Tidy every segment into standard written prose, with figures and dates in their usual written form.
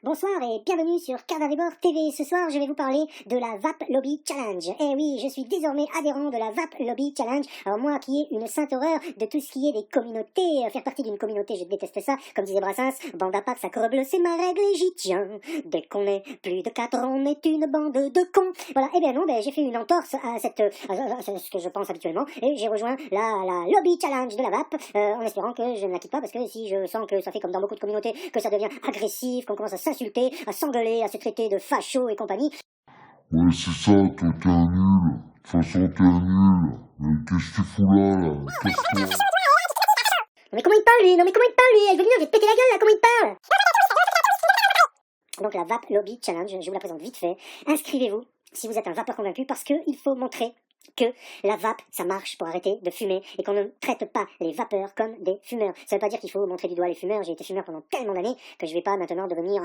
Bonsoir et bienvenue sur Carnivore TV. Ce soir, je vais vous parler de la Vape Lobby Challenge. Eh oui, je suis désormais adhérent de la Vape Lobby Challenge. Alors moi qui ai une sainte horreur de tout ce qui est des communautés, faire partie d'une communauté, je déteste ça. Comme disait Brassens, bande à part, sacre bleu, c'est ma règle et j'y tiens. Dès qu'on est plus de 4, on est une bande de cons. Voilà, eh bien non, j'ai fait une entorse à ce que je pense habituellement et j'ai rejoint la Lobby Challenge de la Vape en espérant que je ne la quitte pas parce que si je sens que ça fait comme dans beaucoup de communautés, que ça devient agressif, qu'on commence à s'insulter, à s'engueuler, à se traiter de facho et compagnie. Ouais, c'est ça, toi t'es un nul. De toute façon, t'es un nul. Mais qu'est-ce que tu fous là Casse-toi. Non mais comment il parle lui? Je vais venir, je vais te péter la gueule là, comment il parle? Donc la Vape Lobby Challenge, je vous la présente vite fait. Inscrivez-vous si vous êtes un vapeur convaincu parce qu'il faut montrer que la vape, ça marche pour arrêter de fumer et qu'on ne traite pas les vapeurs comme des fumeurs. Ça veut pas dire qu'il faut montrer du doigt les fumeurs. J'ai été fumeur pendant tellement d'années que je vais pas maintenant devenir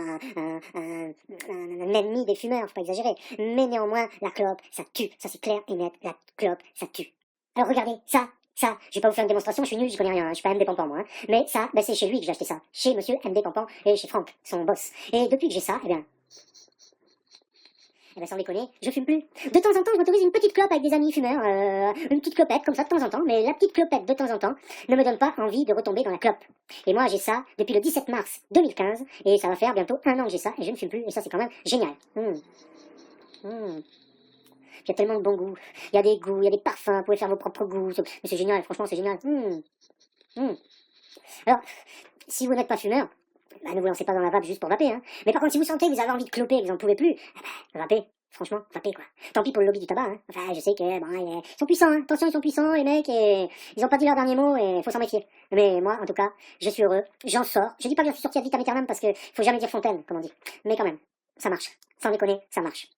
un ennemi des fumeurs, faut pas exagérer. Mais néanmoins, la clope, ça tue. Ça c'est clair et net, la clope, ça tue. Alors regardez, ça, je vais pas vous faire une démonstration, je suis nul, je connais rien, je suis pas MD Pampan moi. Mais ça, c'est chez lui que j'ai acheté ça. Chez monsieur MD Pampan et chez Franck, son boss. Et depuis que j'ai ça, sans déconner, je fume plus. De temps en temps, je m'autorise une petite clope avec des amis fumeurs, une petite clopette comme ça de temps en temps, mais la petite clopette de temps en temps ne me donne pas envie de retomber dans la clope. Et moi, j'ai ça depuis le 17 mars 2015, et ça va faire bientôt 1 an que j'ai ça, et je ne fume plus, et ça c'est quand même génial. Il y a tellement de bon goût, il y a des goûts, il y a des parfums, vous pouvez faire vos propres goûts, mais c'est génial, franchement c'est génial. Alors, si vous n'êtes pas fumeur, ne vous lancez pas dans la vape juste pour vaper, hein. Mais par contre, si vous sentez que vous avez envie de cloper et que vous n'en pouvez plus, vapez. Franchement, vapez quoi. Tant pis pour le lobby du tabac, hein. Enfin, je sais que, ils sont puissants, hein. Attention, ils sont puissants, les mecs, et ils ont pas dit leur dernier mot, et faut s'en méfier. Mais moi, en tout cas, je suis heureux, j'en sors. Je dis pas que je suis sorti à vitam aeternam parce que faut jamais dire fontaine, comme on dit. Mais quand même, ça marche. Sans déconner, ça marche.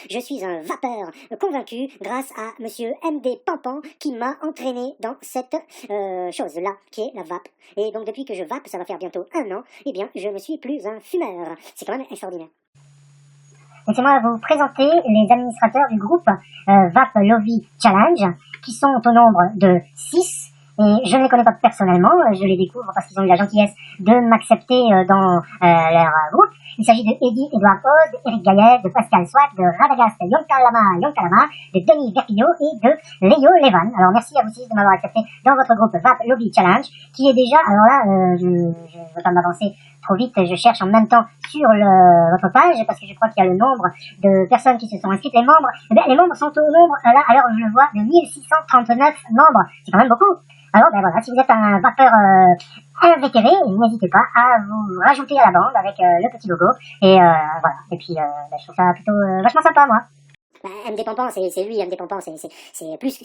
Je suis un vapeur convaincu grâce à monsieur MD Pampan qui m'a entraîné dans cette chose-là qui est la vape. Et donc depuis que je vape, ça va faire bientôt 1 an, je ne suis plus un fumeur. C'est quand même extraordinaire. Laissez-moi vous présenter les administrateurs du groupe Vape Lobby Challenge qui sont au nombre de 6. Et je ne les connais pas personnellement, je les découvre parce qu'ils ont eu la gentillesse de m'accepter dans leur groupe. Il s'agit de Eddie Edouard Ode, Eric Gaillet, de Pascal Swat, de Radagast Yonkalama, de Denis Verpillot et de Léo Levan. Alors merci à vous tous de m'avoir accepté dans votre groupe Vape Lobby Challenge, qui est déjà, alors là, je ne veux pas m'avancer trop vite, je cherche en même temps sur votre page, parce que je crois qu'il y a le nombre de personnes qui se sont inscrites. Les membres, les membres sont au nombre, là, à l'heure où je le vois, de 1639 membres. C'est quand même beaucoup. Alors, voilà, si vous êtes un vapeur invétéré, n'hésitez pas à vous rajouter à la bande avec le petit logo. Et voilà. Et puis, je trouve ça plutôt vachement sympa, moi. MD Pampan, c'est lui, MD Pampan, c'est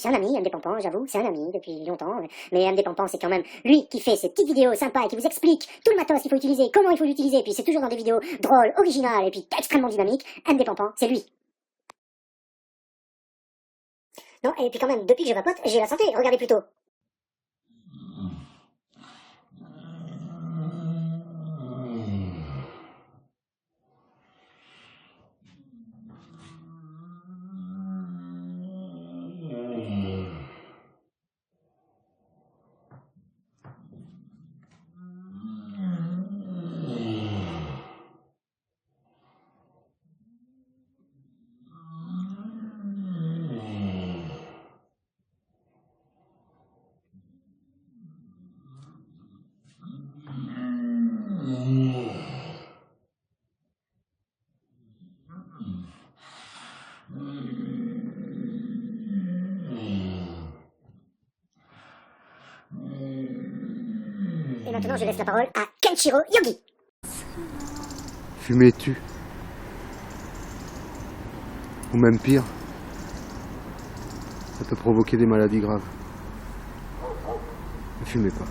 un ami, MD Pampan, j'avoue, c'est un ami depuis longtemps, mais MD Pampan, c'est quand même lui qui fait ces petites vidéos sympas et qui vous explique tout le matos qu'il faut utiliser, comment il faut l'utiliser, et puis c'est toujours dans des vidéos drôles, originales, et puis extrêmement dynamiques. MD Pampan, c'est lui. Non, et puis quand même, depuis que je vapote, j'ai la santé, regardez plutôt. Et maintenant, je laisse la parole à Kenshiro Yogi. Fumer tue. Ou même pire, ça peut provoquer des maladies graves. Ne fumez pas.